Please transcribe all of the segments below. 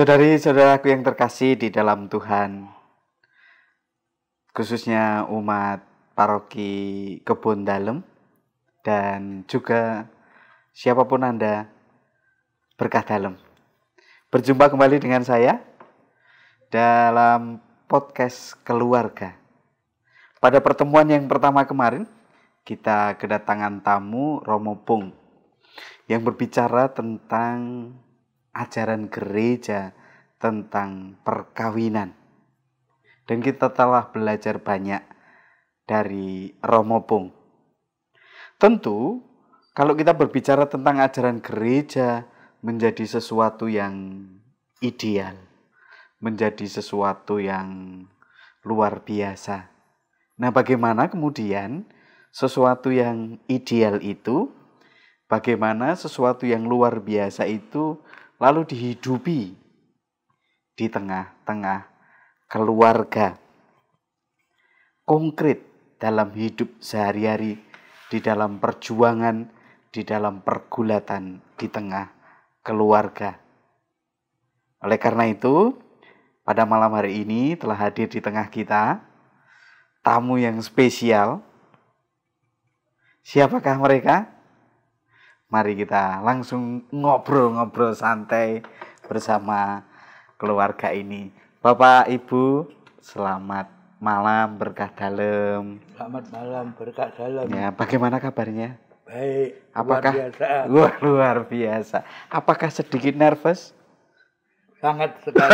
Saudari-saudaraku yang terkasih di dalam Tuhan, khususnya umat paroki Kebon Dalem, dan juga siapapun Anda, berkah dalem. Berjumpa kembali dengan saya dalam podcast keluarga. Pada pertemuan yang pertama kemarin, kita kedatangan tamu Romo Pung yang berbicara tentang ajaran gereja tentang perkawinan. Dan kita telah belajar banyak dari Romo Pung. Tentu, kalau kita berbicara tentang ajaran gereja menjadi sesuatu yang ideal, menjadi sesuatu yang luar biasa. Nah, bagaimana kemudian sesuatu yang ideal itu, bagaimana sesuatu yang luar biasa itu lalu dihidupi di tengah-tengah keluarga, konkret dalam hidup sehari-hari, di dalam perjuangan, di dalam pergulatan di tengah keluarga. Oleh karena itu, pada malam hari ini telah hadir di tengah kita tamu yang spesial. Siapakah mereka? Mari kita langsung ngobrol-ngobrol santai bersama keluarga ini. Bapak, Ibu, selamat malam, berkah dalem. Selamat malam, berkah dalem. Ya, bagaimana kabarnya? Baik, Apakah luar biasa. Wah, luar biasa. Apakah sedikit nervous? Sangat sekali.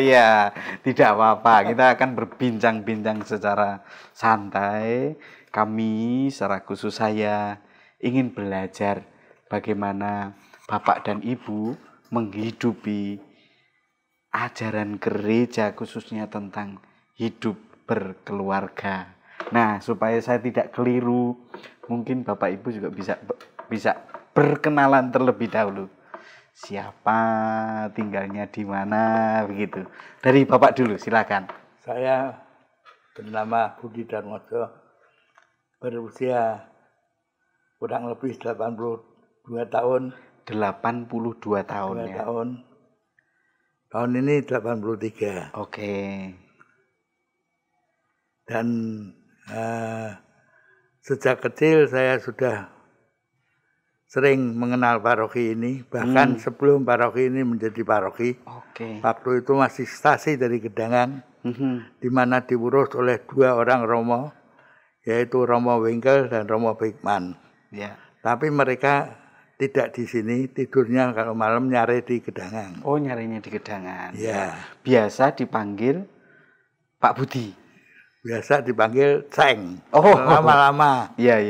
Ya, tidak apa-apa. Kita akan berbincang-bincang secara santai. Kami, secara khusus saya, ingin belajar bagaimana Bapak dan Ibu menghidupi ajaran gereja khususnya tentang hidup berkeluarga. Nah, supaya saya tidak keliru, mungkin Bapak Ibu juga bisa berkenalan terlebih dahulu. Siapa, tinggalnya di mana, begitu. Dari Bapak dulu, silakan. Saya bernama Budi Darmojo, berusia kurang lebih 82 tahun. 82 tahun ya. Tahun ini 83. Oke. Dan sejak kecil saya sudah sering mengenal paroki ini. Bahkan sebelum paroki ini menjadi paroki. Oke. Waktu itu masih stasi dari Gedangan. Di mana diurus oleh dua orang Romo, yaitu Romo Wengkel dan Romo Beckman. Ya. Tapi mereka tidak di sini, tidurnya kalau malam nyari di Gedangan. Oh, nyarinya di Gedangan. Ya. Biasa dipanggil Pak Budi. Biasa dipanggil Ceng. Oh, lama-lama. Iya.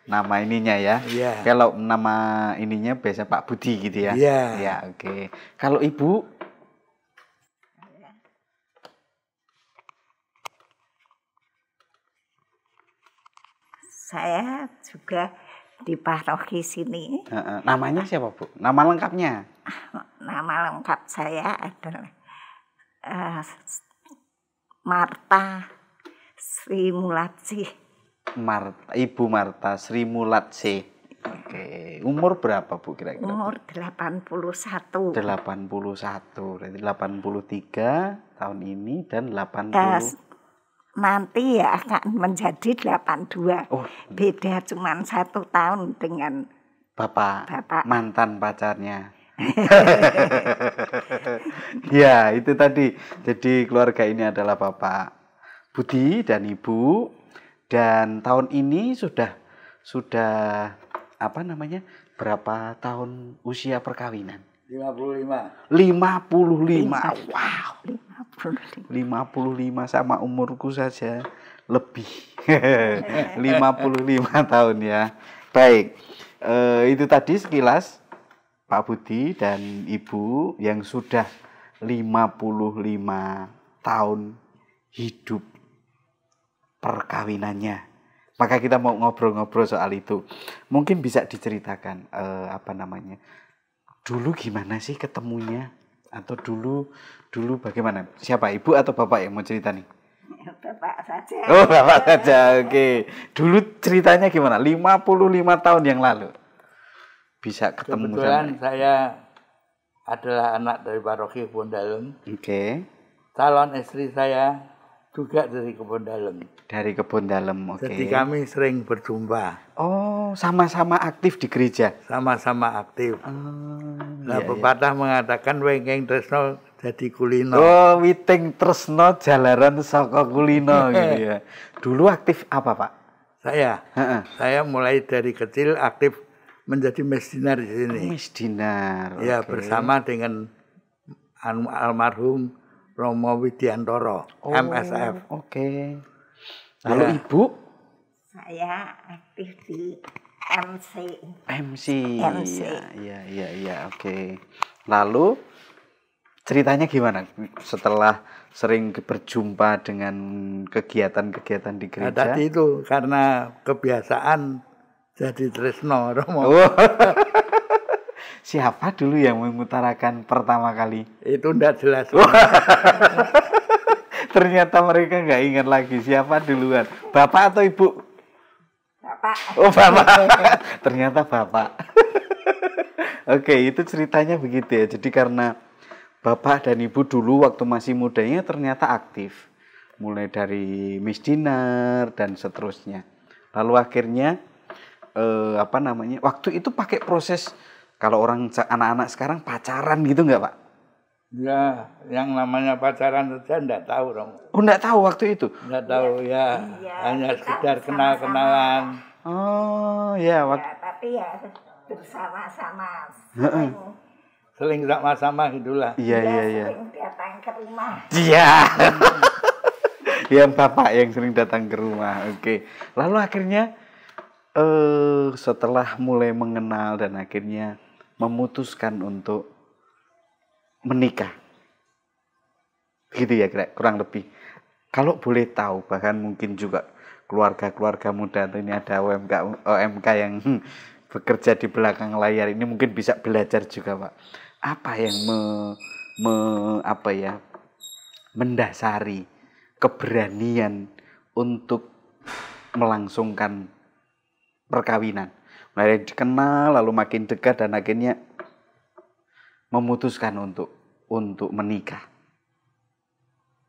Nama ininya ya. Iya. Kalau nama ininya biasa Pak Budi gitu ya. Iya. Ya, oke. Kalau Ibu? Saya juga di paroki sini. Namanya siapa, Bu? Nama lengkapnya? Nama lengkap saya adalah Marta Sri Mulatsi. Ibu Marta Sri Mulatsi. Oke. Umur berapa, Bu, kira-kira? Umur 81. 81. Berarti 83 tahun ini dan 80. Nanti ya akan menjadi 82. Oh. Beda cuma 1 tahun dengan Bapak. Mantan pacarnya. Ya, itu tadi. Jadi keluarga ini adalah Bapak Budi dan Ibu. Dan tahun ini sudah apa namanya? Berapa tahun usia perkawinan? 55. 55. Wow. 55. 55 sama umurku saja lebih. 55 tahun ya. Baik. Itu tadi sekilas Pak Budi dan Ibu yang sudah 55 tahun hidup perkawinannya. Maka kita mau ngobrol-ngobrol soal itu. Mungkin bisa diceritakan apa namanya? Dulu gimana sih ketemunya? Atau dulu bagaimana? Siapa, Ibu atau Bapak yang mau cerita nih? Bapak saja. Oh, Bapak saja. Oke. Dulu ceritanya gimana? 55 tahun yang lalu. Bisa ketemu Kebetulan saya adalah anak dari paroki Kebon Dalem. Oke. Calon istri saya juga dari Kebon Dalem. Dari Kebon Dalem, oke. Jadi kami sering berjumpa. Oh, sama-sama aktif di gereja. Sama-sama aktif. Nah, iya, pepatah mengatakan wengking tresno jadi kulino. Oh, witing tresno jalaran saka kulino gitu ya. Dulu aktif apa, Pak? Saya mulai dari kecil aktif menjadi mesdinar di sini. Mesdinar. Ya, oke. bersama dengan almarhum Romo Widiantoro, MSF. Oke. Lalu Ya. Ibu? Saya aktif di MC. MC. MC. Iya, oke. Lalu ceritanya gimana setelah sering berjumpa dengan kegiatan-kegiatan di Nah, gereja? tadi itu karena kebiasaan jadi tresno Romo. Oh. Siapa dulu yang mengutarakan pertama kali? Itu ndak jelas. Ternyata mereka nggak ingat lagi siapa duluan. Bapak atau Ibu? Bapak. Oh, Bapak. Ternyata Bapak. Oke, itu ceritanya begitu ya. Jadi karena Bapak dan Ibu dulu waktu masih mudanya ternyata aktif. Mulai dari misdinar dan seterusnya. Lalu akhirnya waktu itu pakai proses kalau anak-anak sekarang pacaran gitu nggak, Pak? Ya, yang namanya pacaran saja enggak tahu, Romo. Oh, nggak tahu waktu itu? Enggak tahu ya, Iya, hanya kita sekedar bersama-sama. kenal-kenalan. Oh, ya. Ya, tapi ya bersama-sama. Sering, Seling sama-sama gitulah. Iya. sering datang ke rumah. Iya. Yang Bapak yang sering datang ke rumah. Oke. Lalu akhirnya setelah mulai mengenal dan akhirnya memutuskan untuk menikah. Gitu ya, kurang lebih. Kalau boleh tahu, bahkan mungkin juga keluarga-keluarga muda atau ini ada OMK yang bekerja di belakang layar ini mungkin bisa belajar juga, Pak. Apa yang mendasari keberanian untuk melangsungkan perkawinan. Mulai dikenal lalu makin dekat dan akhirnya memutuskan untuk menikah.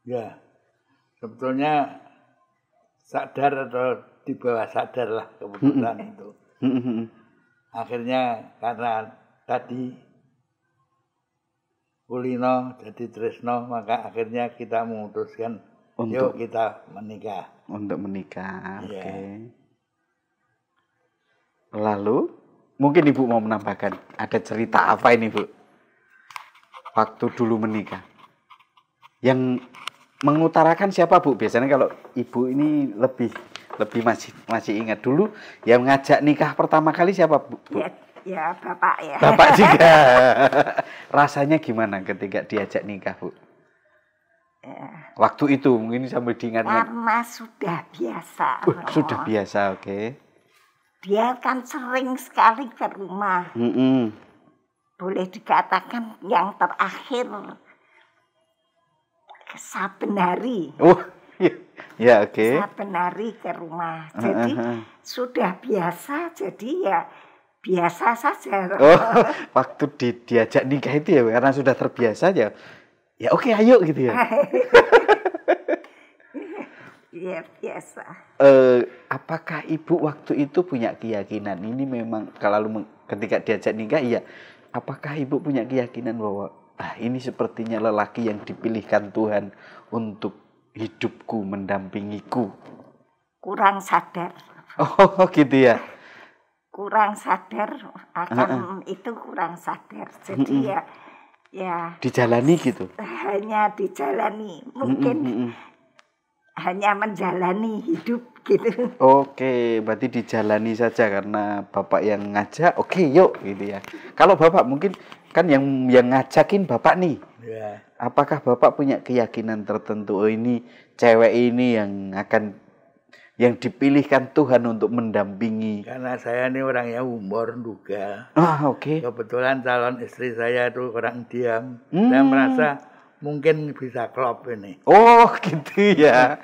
Ya, sebetulnya sadar atau di bawah sadar lah keputusan itu. Akhirnya karena tadi kulino jadi tresno, maka akhirnya kita memutuskan yuk kita menikah. Untuk menikah, Ya. oke. Lalu mungkin Ibu mau menambahkan ada cerita apa ini, Bu? Waktu dulu menikah. Yang mengutarakan siapa, Bu? Biasanya kalau Ibu ini lebih masih ingat dulu yang ngajak nikah pertama kali siapa, Bu? Ya, Bapak ya. Bapak juga. Rasanya gimana ketika diajak nikah, Bu? Ya, Waktu itu mungkin sambil diingat-ingat. karena sudah biasa. Sudah biasa, oke. Dia kan sering sekali ke rumah. Boleh dikatakan yang terakhir saben hari. Oh, ya oke. Saben hari ke rumah. Jadi sudah biasa, jadi ya biasa saja. Oh, waktu diajak nikah itu ya karena sudah terbiasa ya. Ya oke, ayo gitu ya. Iya, biasa. Apakah Ibu waktu itu punya keyakinan ini memang kalau ketika diajak nikah iya, apakah Ibu punya keyakinan bahwa ini sepertinya lelaki yang dipilihkan Tuhan untuk hidupku, mendampingiku? Kurang sadar. Oh, gitu ya. Kurang sadar akan itu kurang sadar. Jadi ya Dijalani gitu. hanya dijalani. Mungkin hanya menjalani hidup gitu. Oke, berarti dijalani saja karena Bapak yang ngajak, oke yuk gitu ya. Kalau Bapak mungkin kan yang ngajakin Bapak nih. Ya. Apakah Bapak punya keyakinan tertentu, oh ini cewek ini yang dipilihkan Tuhan untuk mendampingi? Karena saya ini orangnya humor juga. Ah, oke. Kebetulan calon istri saya itu orang diam. Saya merasa mungkin bisa klop ini. Oh, gitu ya.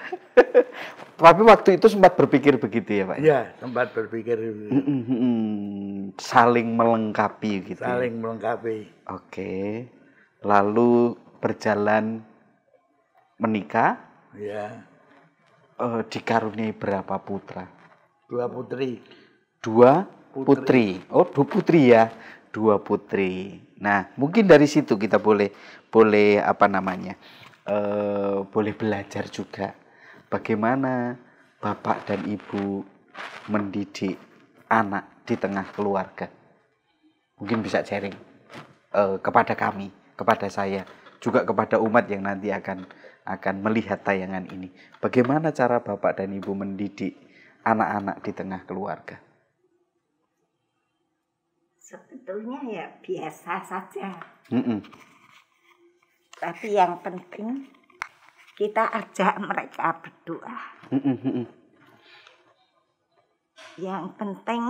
Tapi waktu itu sempat berpikir begitu ya, Pak? Iya, sempat berpikir saling melengkapi gitu. Saling melengkapi. Oke. Lalu berjalan menikah. Ya. Dikaruniai berapa putra? 2 putri. 2 putri. Oh, 2 putri ya. 2 putri. Nah, mungkin dari situ kita boleh apa namanya? Boleh belajar juga bagaimana bapak dan ibu mendidik anak di tengah keluarga. Mungkin bisa sharing kepada kami, kepada saya, juga kepada umat yang nanti akan melihat tayangan ini. Bagaimana cara bapak dan ibu mendidik anak-anak di tengah keluarga? Sebetulnya ya biasa saja. Tapi yang penting kita ajak mereka berdoa. Yang penting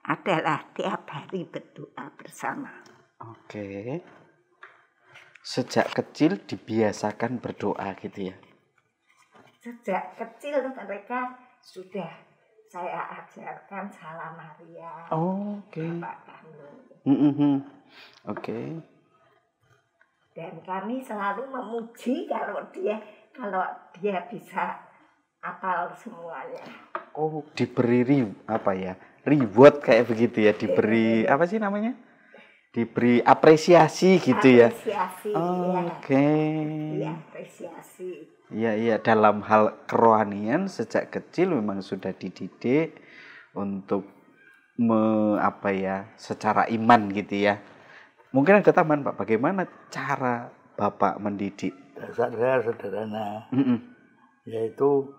adalah tiap hari berdoa bersama. Oke. Sejak kecil dibiasakan berdoa gitu ya? Sejak kecil mereka sudah saya ajarkan Salam Maria. Oke. Oke. Dan kami selalu memuji kalau dia bisa hafal semuanya. Oh, diberi reward kayak begitu ya, diberi apa sih namanya? Diberi apresiasi gitu ya. Apresiasi. Oke. Iya, apresiasi. Iya, dalam hal kerohanian sejak kecil memang sudah dididik untuk secara iman gitu ya. Mungkin ada tambahan Pak, bagaimana cara Bapak mendidik? Saya sederhana, yaitu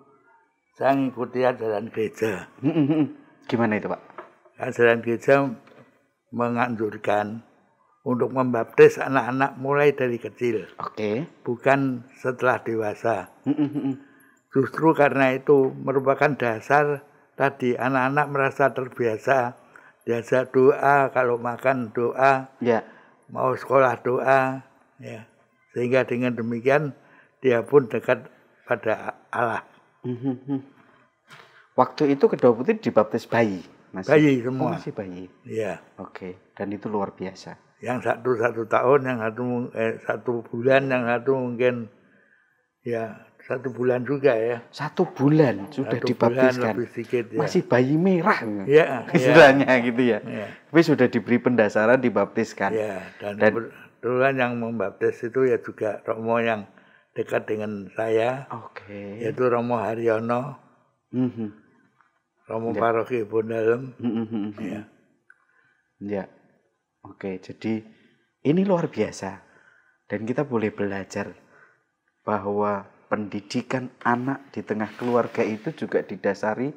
saya mengikuti ajaran gereja. Gimana itu Pak? Ajaran gereja menganjurkan untuk membaptis anak-anak mulai dari kecil. Oke. Bukan setelah dewasa. Justru karena itu merupakan dasar tadi anak-anak merasa terbiasa. Biasa doa, kalau makan doa, mau sekolah doa, ya. Sehingga dengan demikian dia pun dekat pada Allah. Waktu itu kedua putri dibaptis bayi? Bayi semua. Masih bayi? Iya. Oke, dan itu luar biasa. Yang satu tahun, yang satu bulan, yang satu mungkin ya 1 bulan juga ya. 1 bulan sudah dibaptiskan. Lebih sedikit, ya. Masih bayi merah. Ya, istilahnya gitu ya. Ya. Tapi sudah diberi pendasaran dibaptiskan. Ya, dan kebetulan yang membaptis itu ya juga Romo yang dekat dengan saya. Oke. Yaitu Romo Haryono. Romo Paroki Bondalem. Ya. Oke, jadi ini luar biasa. Dan kita boleh belajar bahwa pendidikan anak di tengah keluarga itu juga didasari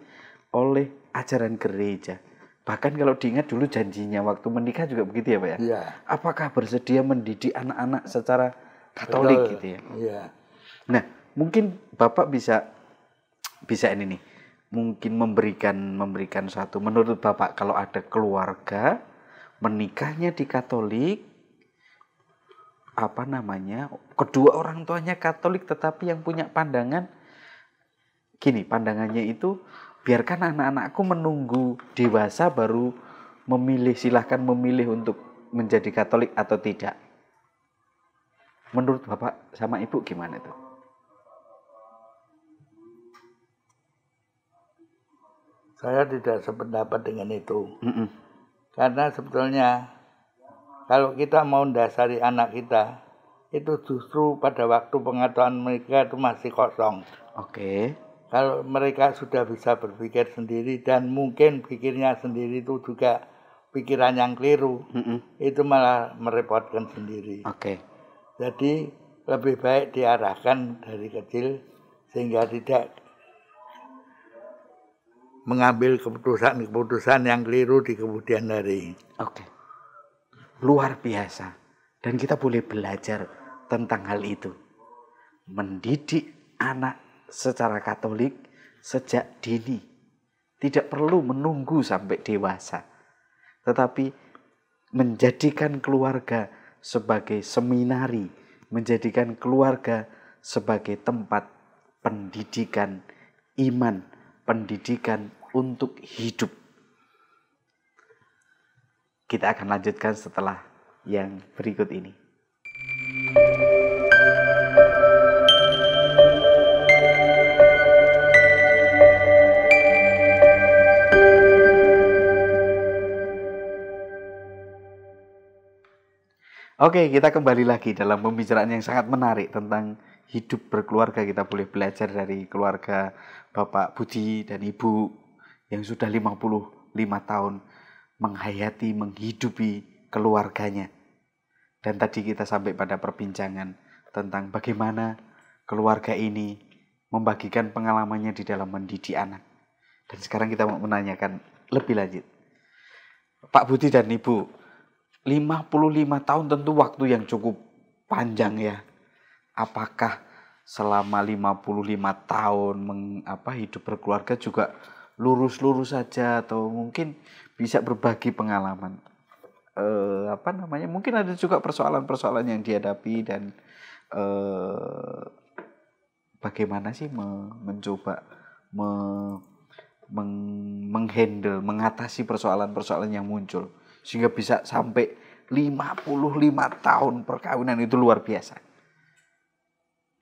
oleh ajaran gereja. Bahkan kalau diingat dulu janjinya waktu menikah juga begitu ya Pak ya? Iya. Apakah bersedia mendidik anak-anak secara Katolik gitu ya? Iya. Nah, mungkin Bapak bisa ini nih. Mungkin memberikan satu, menurut Bapak kalau ada keluarga menikahnya di Katolik, kedua orang tuanya Katolik tetapi yang punya pandangan gini, pandangannya itu biarkan anak-anakku menunggu dewasa baru silahkan memilih untuk menjadi Katolik atau tidak. Menurut Bapak sama Ibu gimana tuh? Saya tidak sependapat dengan itu. Karena sebetulnya kalau kita mau mendasari anak kita, itu justru pada waktu pengetahuan mereka itu masih kosong. Oke. Kalau mereka sudah bisa berpikir sendiri dan mungkin pikirnya sendiri itu juga pikiran yang keliru, itu malah merepotkan sendiri. Oke. Jadi lebih baik diarahkan dari kecil sehingga tidak mengambil keputusan yang keliru di kemudian hari. Oke. Luar biasa. Dan kita boleh belajar tentang hal itu. Mendidik anak secara Katolik sejak dini. Tidak perlu menunggu sampai dewasa. Tetapi menjadikan keluarga sebagai seminari menjadikan keluarga sebagai tempat pendidikan iman, pendidikan untuk hidup. Kita akan lanjutkan setelah yang berikut ini. Oke, kita kembali lagi dalam pembicaraan yang sangat menarik tentang hidup berkeluarga. Kita boleh belajar dari keluarga Bapak Budi dan Ibu yang sudah 55 tahun menghayati, menghidupi keluarganya. Dan tadi kita sampai pada perbincangan tentang bagaimana keluarga ini membagikan pengalamannya di dalam mendidik anak. Dan sekarang kita mau menanyakan lebih lanjut. Pak Budi dan Ibu, 55 tahun tentu waktu yang cukup panjang ya. Apakah selama 55 tahun hidup berkeluarga juga lurus-lurus saja atau mungkin bisa berbagi pengalaman? Mungkin ada juga persoalan-persoalan yang dihadapi dan bagaimana sih mencoba menghandle, mengatasi persoalan-persoalan yang muncul sehingga bisa sampai 55 tahun perkawinan. Itu luar biasa.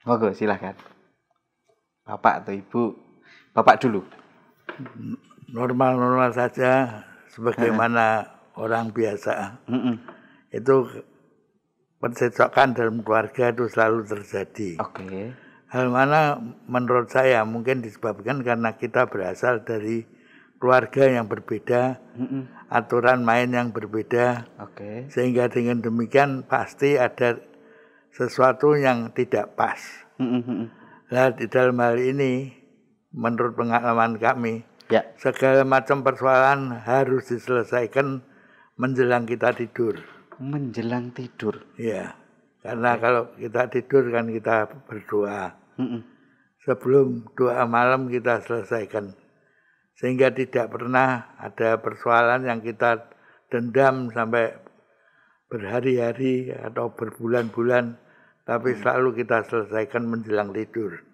Monggo silahkan. Bapak atau Ibu. Bapak dulu. Normal-normal saja sebagaimana orang biasa. Itu percekcokan dalam keluarga itu selalu terjadi. Oke. Hal mana menurut saya mungkin disebabkan karena kita berasal dari keluarga yang berbeda, aturan main yang berbeda, sehingga dengan demikian pasti ada sesuatu yang tidak pas. Nah, di dalam hal ini, menurut pengalaman kami, segala macam persoalan harus diselesaikan menjelang kita tidur. Menjelang tidur? Ya, karena kalau kita tidur kan kita berdoa. Sebelum doa malam kita selesaikan. Sehingga tidak pernah ada persoalan yang kita dendam sampai berhari-hari atau berbulan-bulan, tapi selalu kita selesaikan menjelang tidur.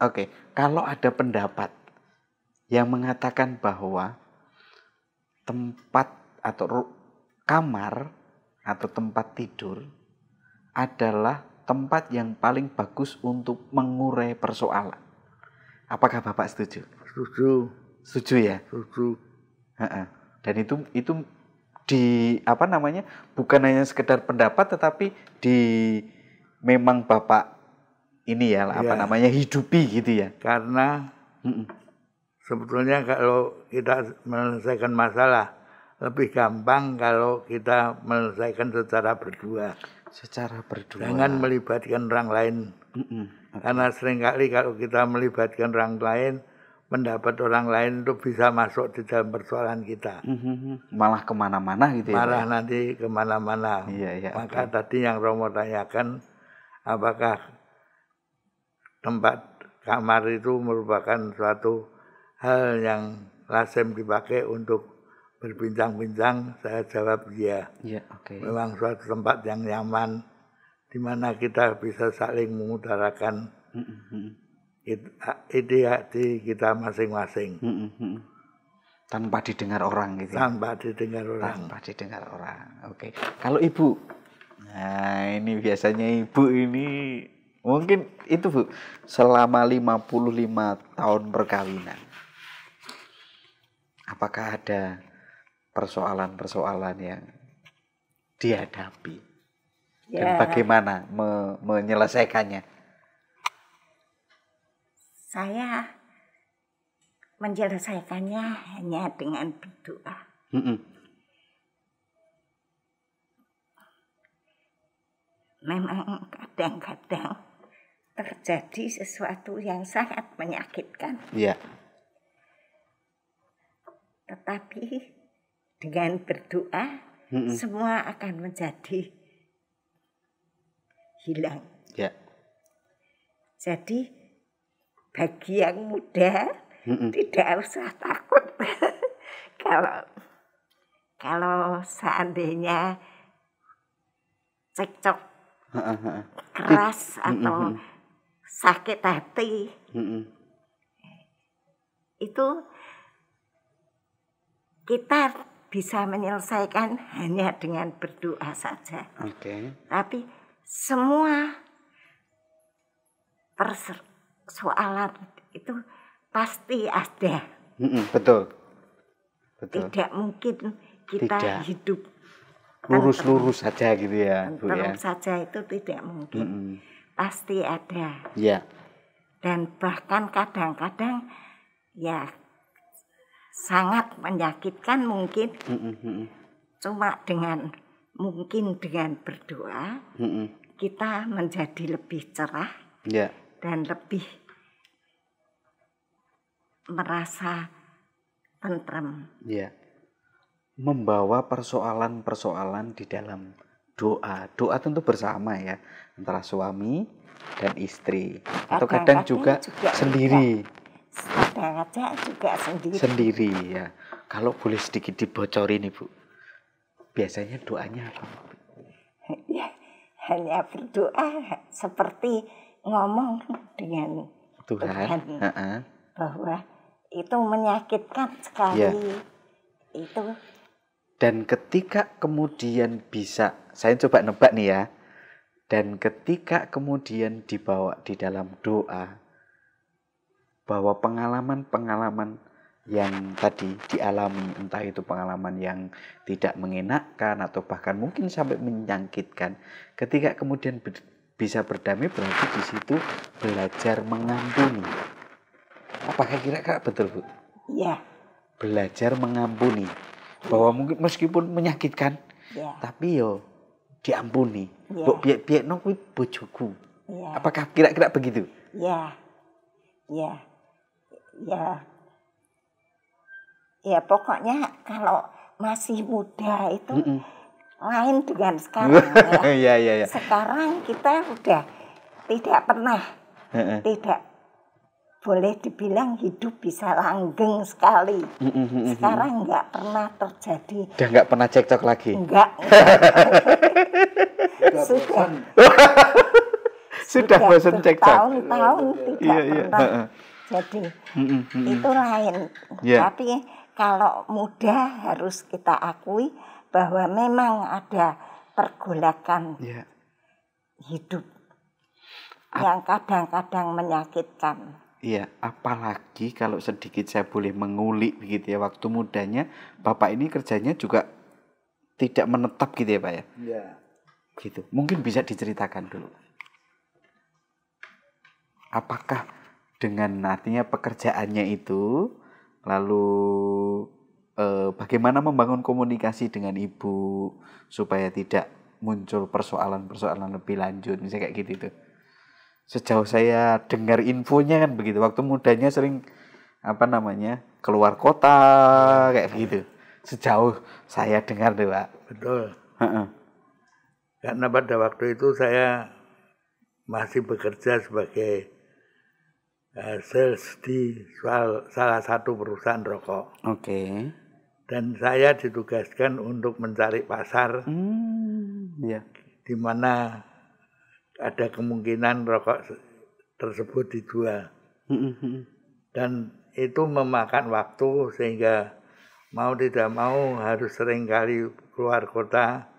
Oke, kalau ada pendapat yang mengatakan bahwa tempat atau kamar atau tempat tidur adalah tempat yang paling bagus untuk mengurai persoalan. Apakah Bapak setuju? Setuju. Setuju ya? Setuju. Dan itu bukan hanya sekedar pendapat, tetapi memang Bapak ini hidupi gitu ya. Karena sebetulnya kalau kita menyelesaikan masalah lebih gampang kalau kita menyelesaikan secara berdua. Secara berdua. Jangan melibatkan orang lain. Karena seringkali kalau kita melibatkan orang lain, pendapat orang lain itu bisa masuk di dalam persoalan kita. Malah kemana-mana gitu ya. Malah nanti kemana-mana. Maka tadi yang Romo tanyakan, apakah tempat kamar itu merupakan suatu hal yang lazim dipakai untuk berbincang-bincang? Saya jawab iya. Memang suatu tempat yang nyaman, di mana kita bisa saling mengutarakan ide hati kita masing-masing. Tanpa didengar orang gitu. Tanpa didengar orang. Oke. Kalau Ibu, nah ini biasanya Ibu ini mungkin itu Bu, selama 55 tahun perkawinan, apakah ada persoalan-persoalan yang dihadapi? Dan bagaimana menyelesaikannya? Saya menyelesaikannya hanya dengan berdoa. Memang kadang-kadang terjadi sesuatu yang sangat menyakitkan. Tetapi dengan berdoa semua akan menjadi hilang. Jadi bagi yang muda tidak usah takut. Kalau seandainya cekcok keras atau sakit hati, itu kita bisa menyelesaikan hanya dengan berdoa saja. Tapi semua persoalan itu pasti ada. Betul. Tidak mungkin kita hidup lurus-lurus saja gitu ya, Bu ya. Tentu saja itu tidak mungkin. Pasti ada. Ya. Dan bahkan kadang-kadang ya sangat menyakitkan mungkin. Cuma dengan berdoa kita menjadi lebih cerah dan lebih merasa tentrem. Ya. Membawa persoalan-persoalan di dalam doa. Doa tentu bersama ya, antara suami dan istri. Atau kadang juga sendiri. Kadang-kadang juga sendiri ya. Kalau boleh sedikit dibocorin Ibu, biasanya doanya apa? Ya, hanya berdoa seperti ngomong dengan Tuhan. Bahwa itu menyakitkan sekali. Itu. Dan ketika kemudian bisa, saya coba nebak nih ya. Dan ketika kemudian dibawa di dalam doa, bahwa pengalaman-pengalaman yang tadi dialami, entah itu pengalaman yang tidak mengenakkan atau bahkan mungkin sampai menyakitkan, ketika kemudian bisa berdamai, berarti di situ belajar mengampuni. Apakah kira-kira betul, Bu? Iya. Belajar mengampuni. Bahwa mungkin meskipun menyakitkan, tapi yo diampuni. Mbok piye-piyekno kuwi bojoku. Apakah kira-kira begitu? Iya. Ya pokoknya kalau masih muda itu lain dengan sekarang ya. Ya. Sekarang kita udah tidak pernah tidak boleh dibilang hidup bisa langgeng sekali. Sekarang nggak pernah terjadi. Udah nggak pernah cekcok lagi? Enggak. Sudah bosan cekcok. Tahun-tahun tidak pernah. Jadi itu lain. Tapi kalau muda harus kita akui bahwa memang ada pergolakan hidup yang kadang-kadang menyakitkan. Iya, apalagi kalau sedikit saya boleh mengulik begitu ya, waktu mudanya Bapak ini kerjanya juga tidak menetap gitu ya Pak ya? Iya. Gitu. Mungkin bisa diceritakan dulu. Apakah dengan artinya pekerjaannya itu, lalu bagaimana membangun komunikasi dengan ibu supaya tidak muncul persoalan-persoalan lebih lanjut, misalnya kayak gitu tuh. Sejauh saya dengar infonya kan begitu, waktu mudanya sering keluar kota kayak begitu. Sejauh saya dengar tuh Pak. Betul. Karena pada waktu itu saya masih bekerja sebagai sales di salah satu perusahaan rokok. Dan saya ditugaskan untuk mencari pasar di mana ada kemungkinan rokok tersebut dijual. Dan itu memakan waktu sehingga mau tidak mau harus sering kali keluar kota.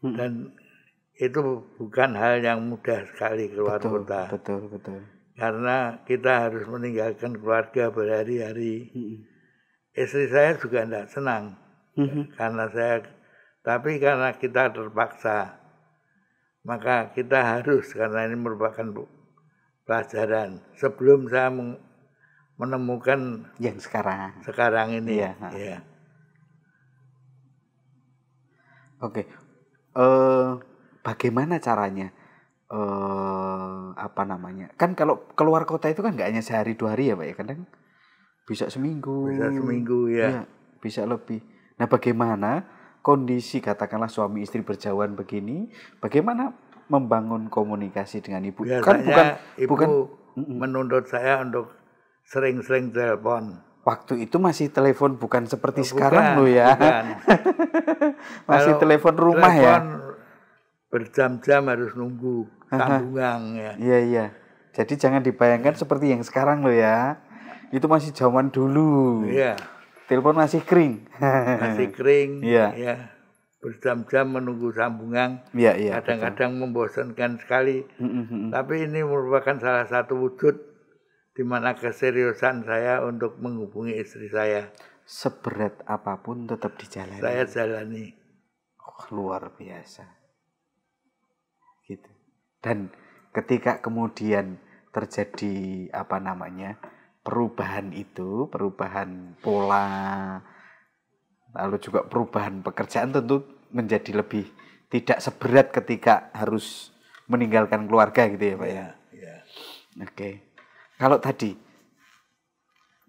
Dan itu bukan hal yang mudah sekali keluar kota. Betul. Karena kita harus meninggalkan keluarga berhari-hari. Istri saya juga tidak senang. Tapi karena kita terpaksa, maka kita harus, karena ini merupakan pelajaran. Sebelum saya menemukan yang sekarang ini. Ya. Oke. Bagaimana caranya? Kan kalau keluar kota itu kan nggak hanya sehari 2 hari ya Pak ya, kadang bisa seminggu. Ya. Bisa lebih. Nah, bagaimana kondisi katakanlah suami istri berjauhan begini, bagaimana membangun komunikasi dengan ibu? Biasanya bukan menuntut saya untuk sering-sering telepon. Waktu itu masih telepon bukan seperti sekarang loh ya. Masih telepon rumah ya. berjam-jam harus nunggu sambungan ya. Iya, iya. Jadi jangan dibayangkan seperti yang sekarang loh ya. Itu masih zaman dulu. Iya. Telepon masih kering. Masih kering. Iya. Ya. Berjam-jam menunggu sambungan. Iya, iya. Kadang-kadang membosankan sekali. Tapi ini merupakan salah satu wujud di mana keseriusan saya untuk menghubungi istri saya. Seberat apapun tetap dijalani. Saya jalani. Oh, luar biasa. Gitu. Dan ketika kemudian terjadi perubahan itu, perubahan pola, lalu juga perubahan pekerjaan, tentu menjadi lebih tidak seberat ketika harus meninggalkan keluarga gitu ya Pak ya. Ya. Oke. Kalau tadi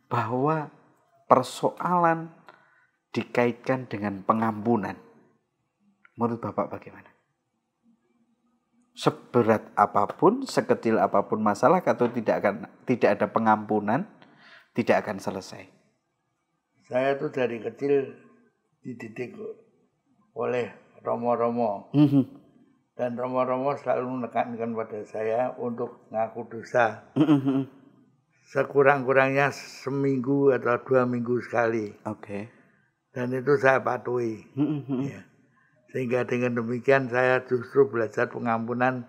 bahwa persoalan dikaitkan dengan pengampunan, menurut Bapak bagaimana? Seberat apapun, sekecil apapun masalah, kalau tidak ada pengampunan, tidak akan selesai. Saya tuh dari kecil dididik oleh romo-romo. Dan romo-romo selalu menekankan pada saya untuk ngaku dosa. Sekurang-kurangnya seminggu atau 2 minggu sekali. Oke. Dan itu saya patuhi. Ya. Sehingga dengan demikian saya justru belajar pengampunan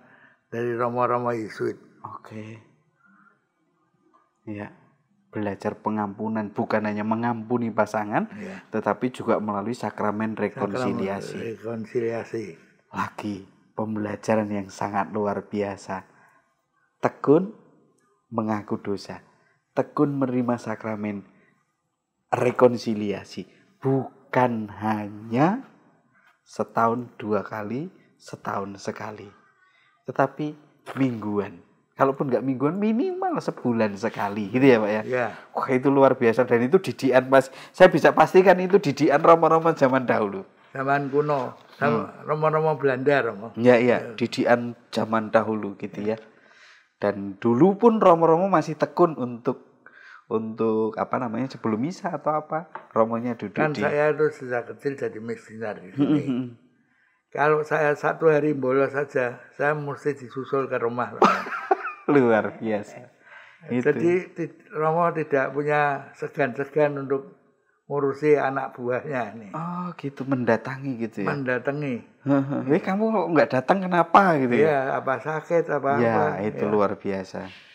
dari romo-romo Yesuit. Oke. Ya, belajar pengampunan bukan hanya mengampuni pasangan, tetapi juga melalui sakramen rekonsiliasi. Rekonsiliasi. Lagi pembelajaran yang sangat luar biasa. Tekun mengaku dosa. Tekun menerima sakramen rekonsiliasi. Bukan hanya setahun 2 kali, setahun sekali. Tetapi mingguan. Kalaupun nggak mingguan, minimal sebulan sekali. Gitu ya Pak ya? Ya. Wah itu luar biasa. Dan itu didikan Mas. Saya bisa pastikan itu didikan romo-romo zaman dahulu. Zaman kuno. Romo-romo Belanda, Romo. Iya. Didikan zaman dahulu gitu ya. Dan dulu pun romo-romo masih tekun untuk sebelum misa atau apa, romonya duduk kan saya itu sejak kecil jadi misioner di sini. Kalau saya 1 hari bolos saja, saya mesti disusul ke rumah. Luar biasa. Jadi Romo tidak punya segan-segan untuk ngurusi anak buahnya nih. Oh gitu, mendatangi gitu ya. Mendatangi. Kamu kok nggak datang kenapa gitu ya? Iya, apa sakit apa. Ya itu luar biasa.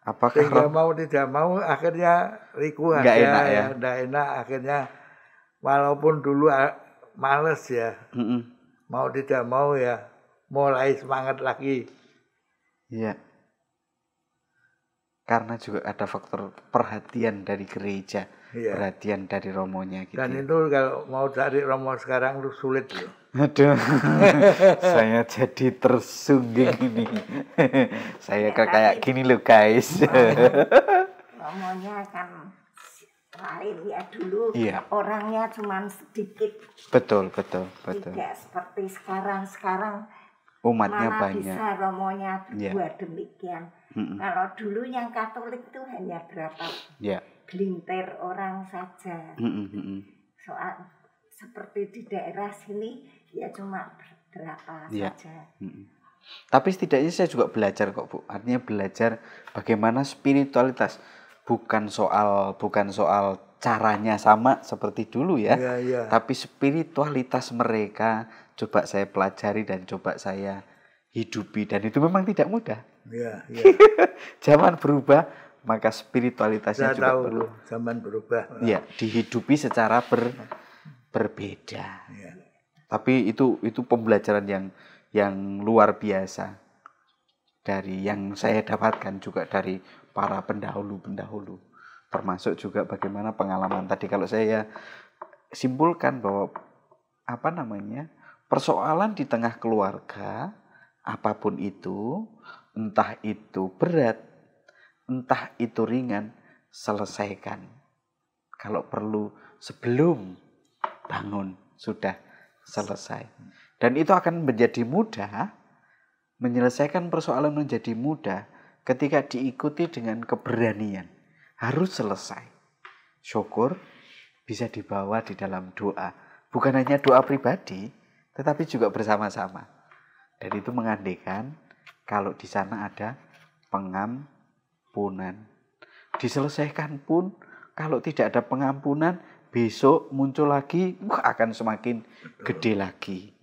Apakah sehingga mau tidak mau akhirnya riku aja, nggak enak ya? Nggak enak akhirnya, walaupun dulu males ya, mau tidak mau ya mulai semangat lagi. Iya. Karena juga ada faktor perhatian dari gereja, perhatian dari romonya gitu. Dan itu kalau mau cari romo sekarang itu sulit loh. Aduh, saya jadi tersunggung ini. Saya kayak gini loh guys. Romonya kan lain ya dulu. Iya. Orangnya cuma sedikit. Betul. Tidak seperti sekarang umatnya mana banyak. Bisa romonya buat demikian. Kalau dulu yang Katolik itu hanya berapa gelintir orang saja. Soal seperti di daerah sini ya cuma berapa saja. Tapi setidaknya saya juga belajar kok Bu. Artinya belajar bagaimana spiritualitas. Bukan soal caranya sama seperti dulu ya. Tapi spiritualitas mereka coba saya pelajari dan coba saya hidupi. Dan itu memang tidak mudah. Zaman berubah, maka spiritualitasnya saya juga tahu zaman berubah. Ya, dihidupi secara berbeda. Tapi itu pembelajaran yang luar biasa dari yang saya dapatkan juga dari para pendahulu, termasuk juga bagaimana pengalaman tadi. Kalau saya simpulkan bahwa persoalan di tengah keluarga apapun itu, entah itu berat, entah itu ringan, selesaikan. Kalau perlu sebelum bangun sudah selesai. Dan itu akan menjadi mudah, menyelesaikan persoalan menjadi mudah ketika diikuti dengan keberanian. Harus selesai. Syukur bisa dibawa di dalam doa. Bukan hanya doa pribadi, tetapi juga bersama-sama. Dan itu mengandaikan kalau di sana ada pengampunan. Diselesaikan pun kalau tidak ada pengampunan, besok muncul lagi, akan semakin gede lagi.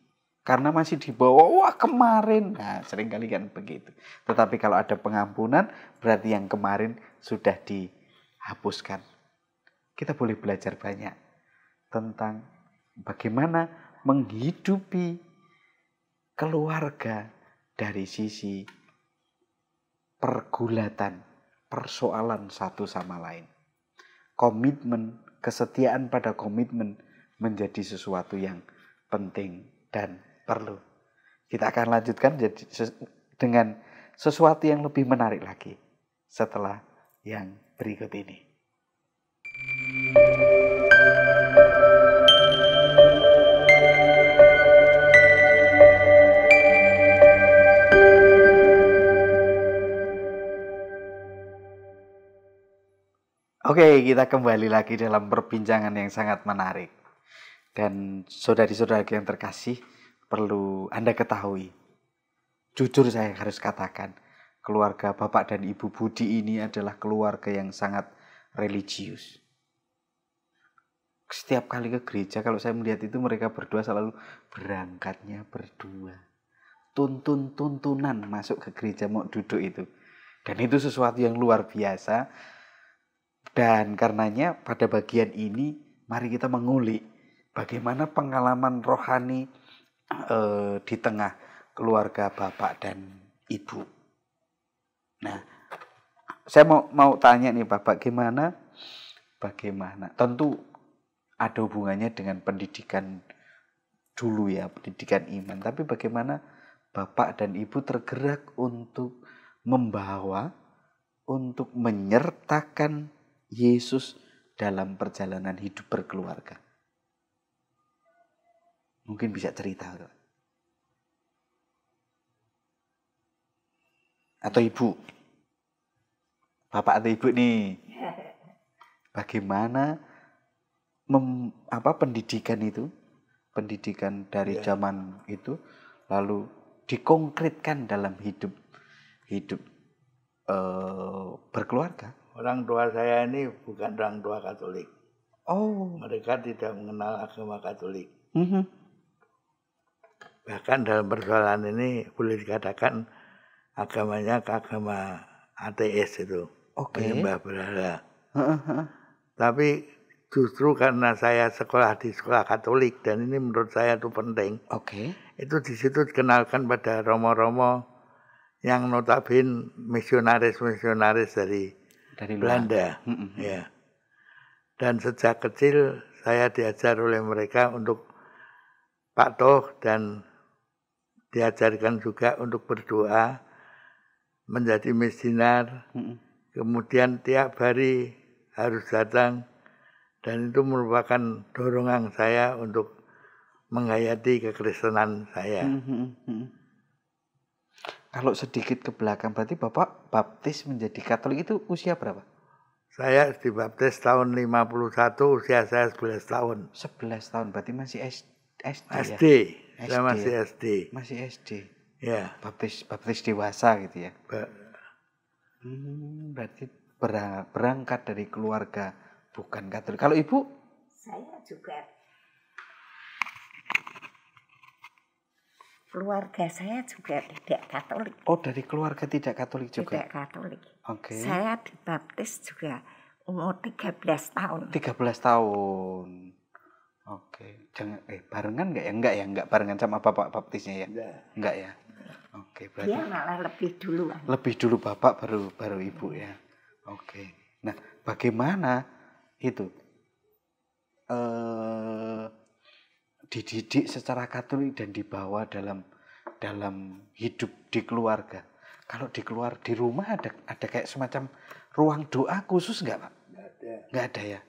Karena masih dibawa, wah kemarin. Nah, seringkali kan begitu. Tetapi kalau ada pengampunan, berarti yang kemarin sudah dihapuskan. Kita boleh belajar banyak tentang bagaimana menghidupi keluarga dari sisi pergulatan, persoalan satu sama lain. Komitmen, kesetiaan pada komitmen menjadi sesuatu yang penting dan perlu. Kita akan lanjutkan dengan sesuatu yang lebih menarik lagi setelah yang berikut ini. Oke, kita kembali lagi dalam perbincangan yang sangat menarik. Dan saudari-saudari yang terkasih, perlu Anda ketahui. Jujur saya harus katakan, keluarga Bapak dan Ibu Budi ini adalah keluarga yang sangat religius. Setiap kali ke gereja, kalau saya melihat itu mereka berdua selalu berangkatnya berdua. Tuntunan masuk ke gereja mau duduk itu. Dan itu sesuatu yang luar biasa. Dan karenanya pada bagian ini mari kita mengulik bagaimana pengalaman rohani di tengah keluarga Bapak dan Ibu. Nah, saya mau tanya nih Bapak, bagaimana? Tentu ada hubungannya dengan pendidikan dulu ya, pendidikan iman. Tapi bagaimana Bapak dan Ibu tergerak untuk membawa, untuk menyertakan Yesus dalam perjalanan hidup berkeluarga? Mungkin bisa cerita. Atau Ibu. Bapak atau Ibu nih. Bagaimana pendidikan itu? Pendidikan dari zaman itu lalu dikonkretkan dalam hidup berkeluarga. Orang tua saya ini bukan orang tua Katolik. Oh. Mereka tidak mengenal agama Katolik. Bahkan dalam persoalan ini boleh dikatakan agamanya agama ateis itu. Menyembah berhala. Tapi justru karena saya sekolah di sekolah Katolik dan ini menurut saya itu penting. Itu di situ dikenalkan pada romo-romo yang notabene misionaris dari Belanda. Ya. Dan sejak kecil saya diajar oleh mereka untuk patuh dan diajarkan juga untuk berdoa, menjadi misioner. Kemudian tiap hari harus datang dan itu merupakan dorongan saya untuk menghayati kekristenan saya. Kalau sedikit ke belakang, berarti Bapak baptis menjadi Katolik itu usia berapa? Saya dibaptis tahun 51, usia saya 11 tahun. 11 tahun, berarti masih SD ya? Saya masih ya? SD. Masih SD? Ya. Baptis dewasa gitu ya? Berarti berangkat dari keluarga bukan Katolik. Kalau Ibu? Saya juga. Keluarga saya juga tidak Katolik. Oh, dari keluarga tidak Katolik juga? Tidak Katolik. Oke. Saya dibaptis juga umur 13 tahun. 13 tahun. Oke. Jangan barengan enggak ya? Enggak barengan sama Bapak baptisnya ya? Enggak ya? Oke, berarti dia malah lebih dulu. Lebih dulu Bapak baru Ibu ya. Oke. Nah, bagaimana itu? Dididik secara Katolik dan dibawa dalam hidup di keluarga. Kalau di rumah ada kayak semacam ruang doa khusus nggak Pak? Nggak ada ya.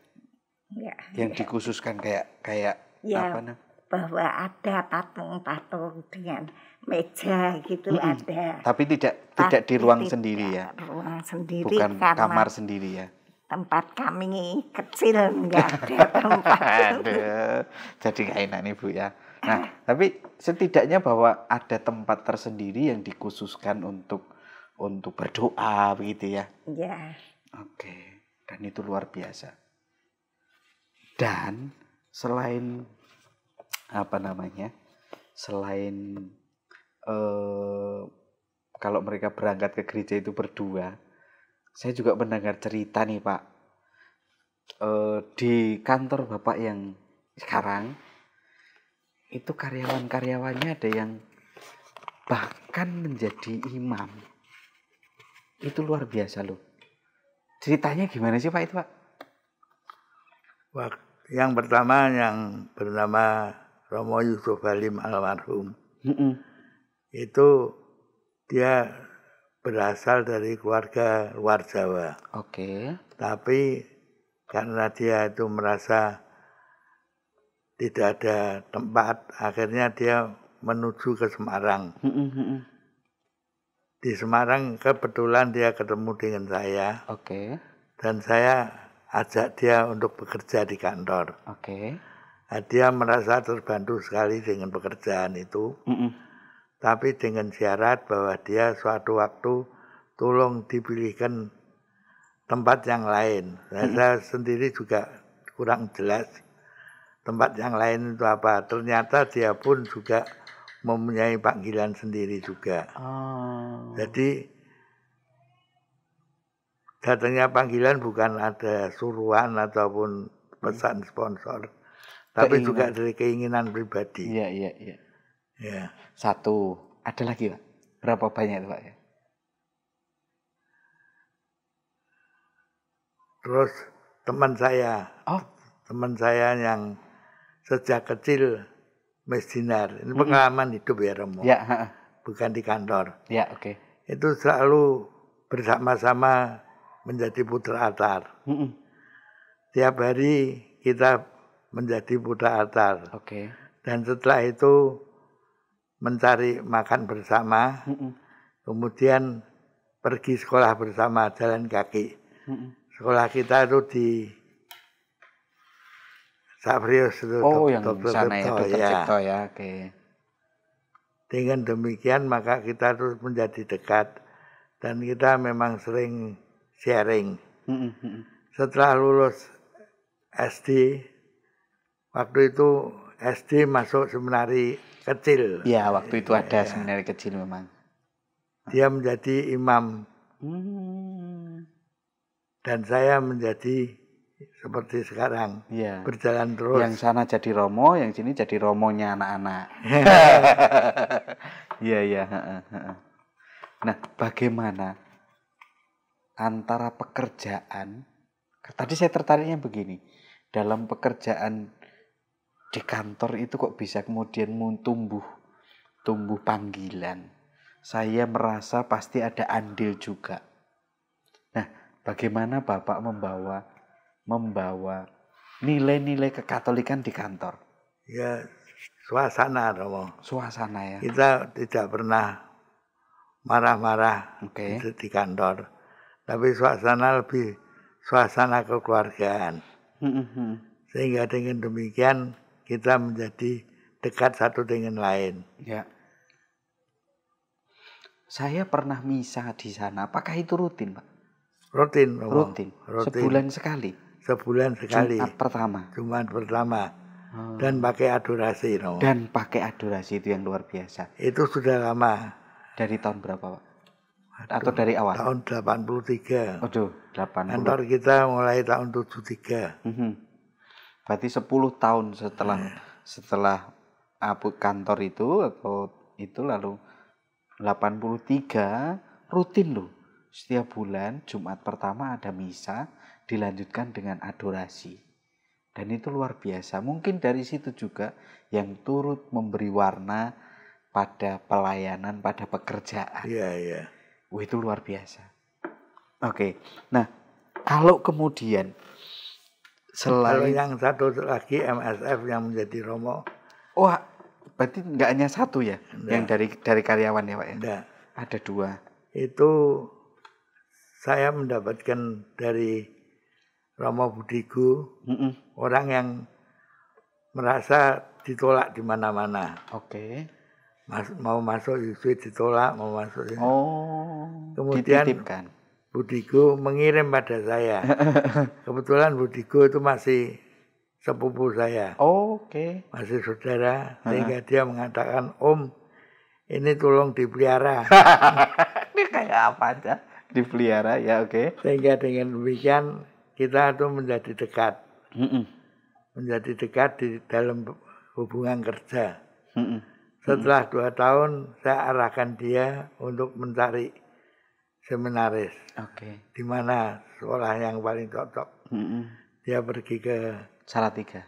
Yang dikhususkan kayak ya, apa namanya? Bahwa ada patung-patung dengan meja gitu ada. Tapi tidak di ruang sendiri ya. Ruang sendiri. Bukan kamar sendiri ya. Tempat kami kecil enggak ada tempat. Aduh, jadi gak enak nih Bu ya. Nah, tapi setidaknya bahwa ada tempat tersendiri yang dikhususkan untuk berdoa begitu ya. Iya. Oke. Dan itu luar biasa. Dan selain apa namanya? Selain kalau mereka berangkat ke gereja itu berdua, saya juga mendengar cerita nih Pak, di kantor Bapak yang sekarang itu karyawan-karyawannya ada yang bahkan menjadi imam. Itu luar biasa loh. Ceritanya gimana sih Pak itu Pak? Yang pertama yang bernama Romo Yusuf Halim almarhum. Itu dia berasal dari keluarga luar Jawa. Oke. Tapi karena dia itu merasa tidak ada tempat, akhirnya dia menuju ke Semarang. Di Semarang kebetulan dia ketemu dengan saya. Oke. Dan saya ajak dia untuk bekerja di kantor. Oke. Nah, dia merasa terbantu sekali dengan pekerjaan itu. Tapi dengan syarat bahwa dia suatu waktu tolong dipilihkan tempat yang lain. Nah, saya sendiri juga kurang jelas tempat yang lain itu apa. Ternyata dia pun juga mempunyai panggilan sendiri juga. Jadi datangnya panggilan bukan ada suruhan ataupun pesan sponsor, tapi juga dari keinginan pribadi. Iya. Ya. Satu. Ada lagi Pak? Berapa banyak itu Pak ya? Terus teman saya yang sejak kecil misdinar. Ini pengalaman hidup ya Romo. Ya. Bukan di kantor. Ya, oke. Itu selalu bersama-sama menjadi putra altar. Tiap hari kita menjadi putra altar. Oke. Dan setelah itu mencari makan bersama, kemudian pergi sekolah bersama, jalan kaki. Sekolah kita itu di Saprius itu. Yang di sana ya, Dr. Cipto ya, oke. Dengan demikian maka kita terus menjadi dekat dan kita memang sering sharing. Setelah lulus SD, waktu itu SD masuk seminari kecil. Iya, waktu itu ada seminari kecil memang. Dia menjadi imam. Dan saya menjadi seperti sekarang. Iya. Berjalan terus. Yang sana jadi romo, yang sini jadi romonya anak-anak. Iya. Nah, bagaimana antara pekerjaan, tadi saya tertariknya begini, dalam pekerjaan di kantor itu kok bisa kemudian tumbuh panggilan. Saya merasa pasti ada andil juga. Nah, bagaimana Bapak membawa nilai-nilai kekatolikan di kantor? Ya, suasana Romo. Suasana ya. Kita tidak pernah marah-marah di kantor. Tapi suasana lebih suasana kekeluargaan. Sehingga dengan demikian kita menjadi dekat satu dengan lain. Ya. Saya pernah misa di sana. Apakah itu rutin, Pak? Rutin. Sebulan sekali? Sebulan sekali. Jumat pertama. Dan pakai adorasi. Dan pakai adorasi itu yang luar biasa. Itu sudah lama. Dari tahun berapa, Pak? Atau dari awal? Tahun 83. 80. Kantor kita mulai tahun 73. Berarti 10 tahun setelah kantor itu atau itu lalu 83 rutin loh. Setiap bulan Jumat pertama ada misa dilanjutkan dengan adorasi. Dan itu luar biasa. Mungkin dari situ juga yang turut memberi warna pada pelayanan, pada pekerjaan. Iya. Itu luar biasa. Oke. Nah, kalau kemudian kalau yang satu lagi MSF yang menjadi romo. Wah, berarti nggak hanya satu ya? Enggak. Yang dari karyawan ya Pak ya? Enggak. Ada 2. Itu saya mendapatkan dari Romo Budigu, orang yang merasa ditolak di mana-mana. Oke. Mau masuk Yesuit ditolak, mau masuk. Oh. Kemudian dititipkan. Budigo mengirim pada saya. Kebetulan Budigo itu masih sepupu saya. Oke. Masih saudara, sehingga dia mengatakan, Om, ini tolong dipelihara. Ini kayak apa aja? Dipelihara, ya oke. Sehingga dengan demikian kita itu menjadi dekat. Menjadi dekat di dalam hubungan kerja. Setelah 2 tahun saya arahkan dia untuk mencari seminaris. Oke. Di mana sekolah yang paling cocok. Dia pergi ke Salatiga.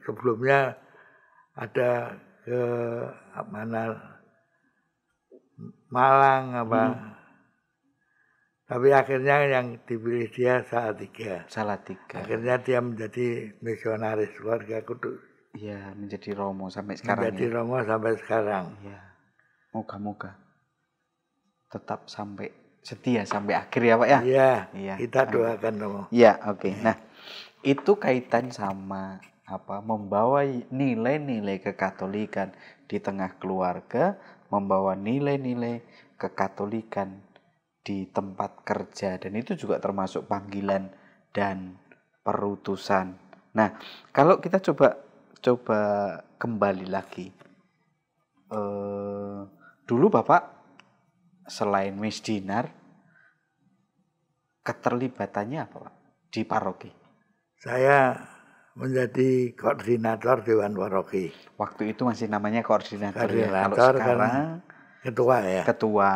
Sebelumnya ada ke mana Malang apa. Tapi akhirnya yang dipilih dia Salatiga. Akhirnya dia menjadi misionaris keluarga kudus. Iya, menjadi Romo sampai sekarang. Romo sampai sekarang. Iya. Moga-moga tetap sampai setia sampai akhir ya Pak ya. Iya. Kita doakan Romo. Iya, oke. Nah, itu kaitan sama membawa nilai-nilai kekatolikan di tengah keluarga, membawa nilai-nilai kekatolikan di tempat kerja, dan itu juga termasuk panggilan dan perutusan. Nah, kalau kita coba kembali lagi, dulu Bapak selain misdinar, keterlibatannya apa Pak di paroki? Saya menjadi koordinator Dewan Paroki. Waktu itu masih namanya koordinator ya. Kalau sekarang ketua ya. Ketua.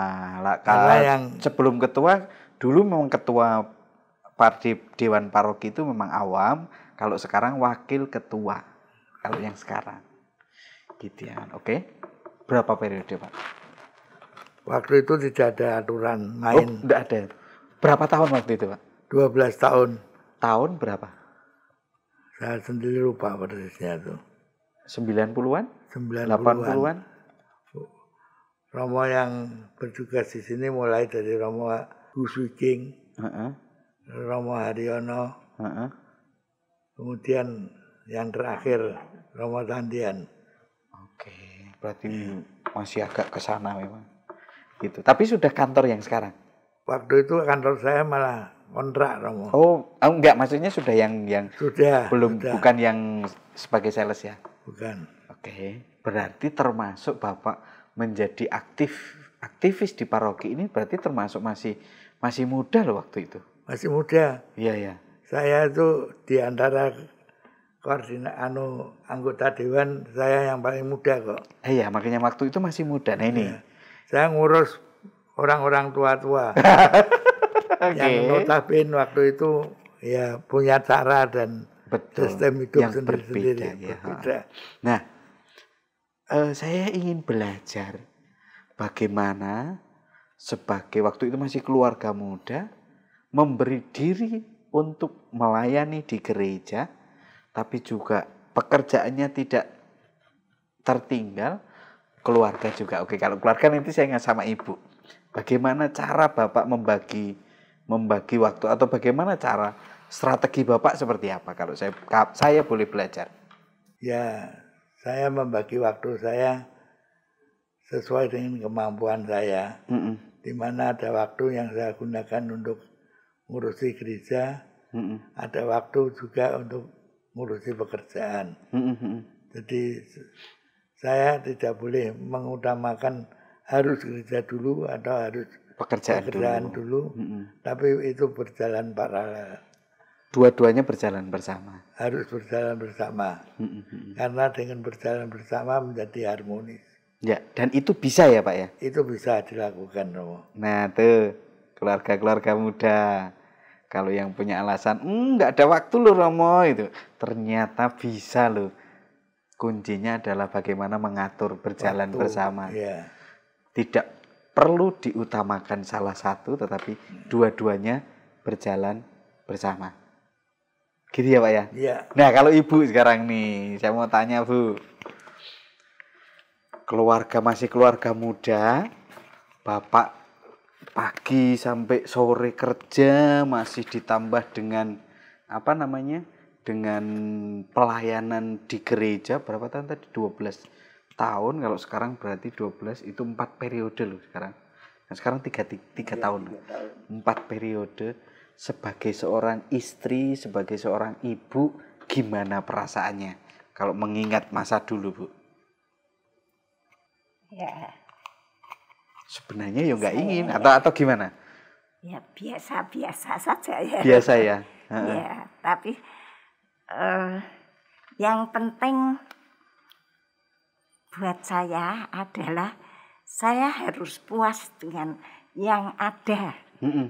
Karena yang sebelum ketua, dulu memang ketua Dewan Paroki itu memang awam. Kalau sekarang wakil ketua. Kalau yang sekarang, gitu ya. Oke. Berapa periode Pak? Waktu itu tidak ada aturan main. Tidak ada. Berapa tahun waktu itu Pak? 12 tahun. Tahun berapa? Saya sendiri lupa persisnya itu. 90-an? 80-an. Romo yang bertugas di sini mulai dari Romo Gus Wiking, Romo Haryono, kemudian yang terakhir Romo Tandian. Oke, berarti masih agak ke sana memang. Gitu. Tapi sudah kantor yang sekarang? Waktu itu kantor saya malah kontrak Romo. Oh, enggak, maksudnya sudah yang sudah bukan yang sebagai sales ya? Bukan. Oke, berarti termasuk Bapak menjadi aktivis di paroki ini, berarti termasuk masih muda loh waktu itu. Masih muda. Iya. Saya itu di antara anggota dewan, saya yang paling muda kok. Iya, makanya waktu itu masih muda. Nah ini. Ya. Saya ngurus orang-orang tua-tua. Yang notabene waktu itu ya punya cara dan sistem hidup yang sendiri-sendiri. Berbeda. Nah, saya ingin belajar bagaimana sebagai waktu itu masih keluarga muda memberi diri untuk melayani di gereja, tapi juga pekerjaannya tidak tertinggal, keluarga juga. Oke, kalau keluarga nanti saya ingat sama ibu. Bagaimana cara Bapak membagi waktu, atau bagaimana cara strategi Bapak seperti apa kalau saya boleh belajar? Ya, saya membagi waktu saya sesuai dengan kemampuan saya. Di mana ada waktu yang saya gunakan untuk ngurusi gereja, ada waktu juga untuk ngurusi pekerjaan. Jadi saya tidak boleh mengutamakan harus gereja dulu atau harus pekerjaan dulu. Tapi itu berjalan paralel. Dua-duanya berjalan bersama. Harus berjalan bersama. Karena dengan berjalan bersama menjadi harmonis. Ya, dan itu bisa ya Pak ya? Itu bisa dilakukan Romo. Nah tuh, keluarga-keluarga muda. Kalau yang punya alasan, nggak ada waktu loh Romo, itu ternyata bisa loh. Kuncinya adalah bagaimana mengatur berjalan bersama. Ya. Tidak perlu diutamakan salah satu, tetapi dua-duanya berjalan bersama. Gitu ya Pak ya? Iya. Nah kalau ibu sekarang nih, saya mau tanya Bu. Masih keluarga muda, Bapak pagi sampai sore kerja, masih ditambah dengan dengan pelayanan di gereja berapa tahun tadi? 12 tahun. Kalau sekarang berarti 12 itu 4 periode loh sekarang. Nah, sekarang 3 tahun. 4 periode sebagai seorang istri, sebagai seorang ibu, gimana perasaannya kalau mengingat masa dulu, Bu? Ya. Sebenarnya ya nggak ingin atau gimana? Ya biasa-biasa saja ya. Biasa ya. Ya, tapi yang penting buat saya adalah saya harus puas dengan yang ada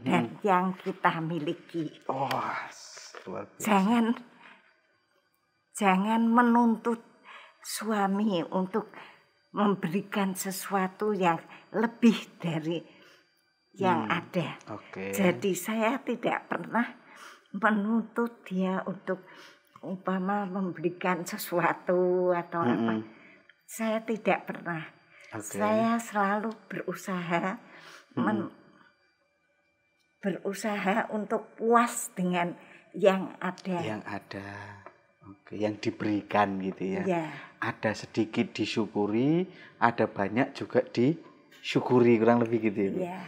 dan yang kita miliki. Oh, luar biasa. Jangan menuntut suami untuk memberikan sesuatu yang lebih dari yang ada. Jadi saya tidak pernah menuntut dia untuk umpama memberikan sesuatu atau apa. Saya tidak pernah. Saya selalu berusaha berusaha untuk puas dengan yang ada. Yang ada. Yang diberikan gitu ya. Ya. Ada sedikit disyukuri, ada banyak juga disyukuri, kurang lebih gitu ya, Bu. Ya.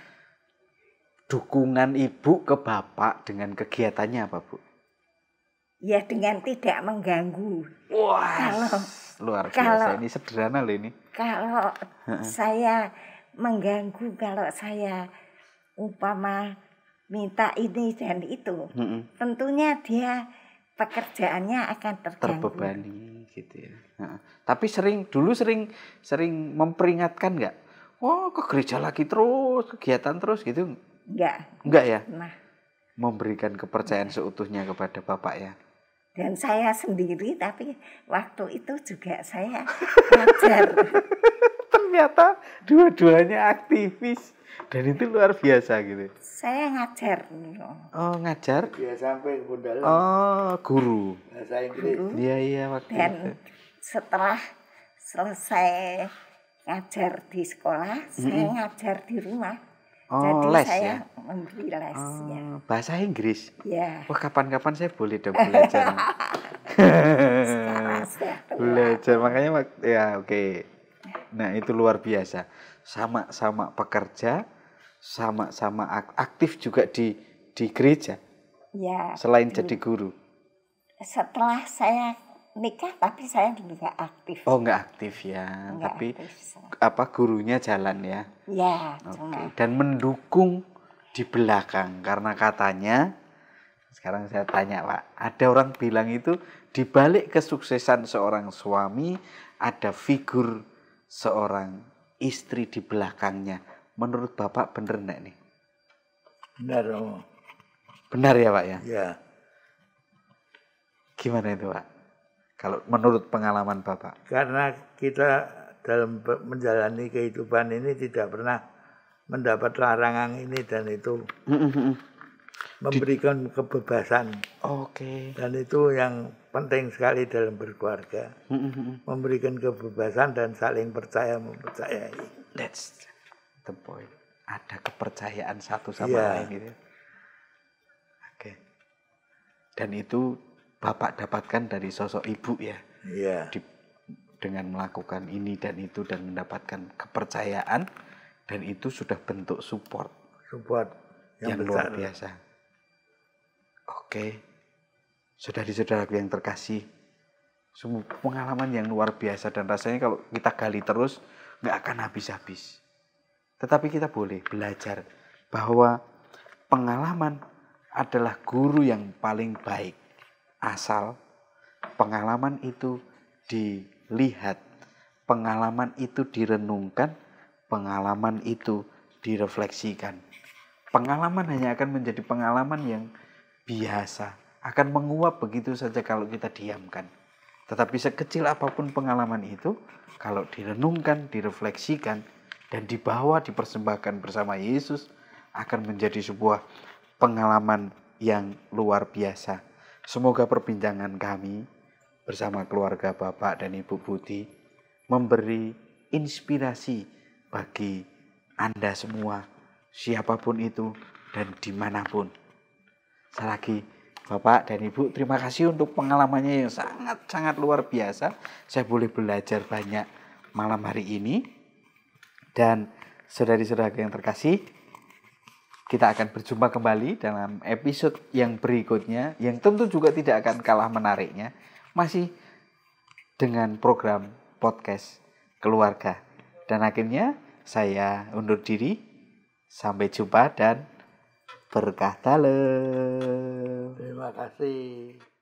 Dukungan ibu ke bapak dengan kegiatannya apa, Bu? Ya dengan tidak mengganggu. Wah, luar biasa. Ini sederhana loh ini. Kalau saya mengganggu, kalau saya umpama minta ini dan itu, tentunya dia pekerjaannya akan terganggu. Terbebani gitu ya. Tapi dulu sering memperingatkan nggak? Oh, ke gereja lagi terus, kegiatan terus gitu? Enggak ya? Nah, memberikan kepercayaan seutuhnya kepada bapak ya. Dan saya sendiri, tapi waktu itu juga saya ngajar. Ternyata dua-duanya aktivis. Dan itu luar biasa gitu. Saya ngajar. Oh, ngajar? Ya sampai ke dalam. Oh, guru. Bahasa Inggris. Iya waktu Dan itu. Setelah selesai ngajar di sekolah, saya ngajar di rumah. Oh, jadi les saya ya? memberi les ya. Bahasa Inggris? Ya. Wah, kapan-kapan saya boleh dong belajar. Sekarang saya belajar, makanya ya oke. Nah, itu luar biasa. Sama-sama pekerja, sama-sama aktif juga di gereja. Ya. Selain jadi guru. Setelah saya nikah, tapi saya juga aktif. Oh, enggak aktif ya. Enggak tapi aktif. Gurunya jalan ya. Ya, cuma. Dan mendukung di belakang karena katanya, sekarang saya tanya, Pak, ada orang bilang itu di balik kesuksesan seorang suami ada figur seorang istri di belakangnya. Menurut Bapak benar enggak nih? Benar, Om. Benar ya, Pak ya? Ya. Gimana itu, Pak? Kalau menurut pengalaman Bapak? Karena kita dalam menjalani kehidupan ini tidak pernah mendapat larangan ini dan itu. Memberikan kebebasan. Oke. Dan itu yang penting sekali dalam berkeluarga. Memberikan kebebasan dan saling percaya mempercayai. That's the point. Ada kepercayaan satu sama lain gitu. Oke. Dan itu Bapak dapatkan dari sosok ibu ya. Iya. Dengan melakukan ini dan itu dan mendapatkan kepercayaan dan itu sudah bentuk support. Support yang luar biasa. Oke. Saudari-saudaraku yang terkasih, semua pengalaman yang luar biasa dan rasanya kalau kita gali terus nggak akan habis-habis. Tetapi kita boleh belajar bahwa pengalaman adalah guru yang paling baik. Asal pengalaman itu dilihat, pengalaman itu direnungkan, pengalaman itu direfleksikan. Pengalaman hanya akan menjadi pengalaman yang biasa, akan menguap begitu saja kalau kita diamkan. Tetapi sekecil apapun pengalaman itu, kalau direnungkan, direfleksikan, dan dibawa, dipersembahkan bersama Yesus, akan menjadi sebuah pengalaman yang luar biasa. Semoga perbincangan kami bersama keluarga Bapak dan Ibu Putih memberi inspirasi bagi Anda semua, siapapun itu dan dimanapun. Selagi Bapak dan Ibu, terima kasih untuk pengalamannya yang sangat-sangat luar biasa. Saya boleh belajar banyak malam hari ini. Dan saudari-saudara yang terkasih, kita akan berjumpa kembali dalam episode yang berikutnya, yang tentu juga tidak akan kalah menariknya, masih dengan program podcast keluarga. Dan akhirnya saya undur diri. Sampai jumpa dan berkah dalam. Terima kasih.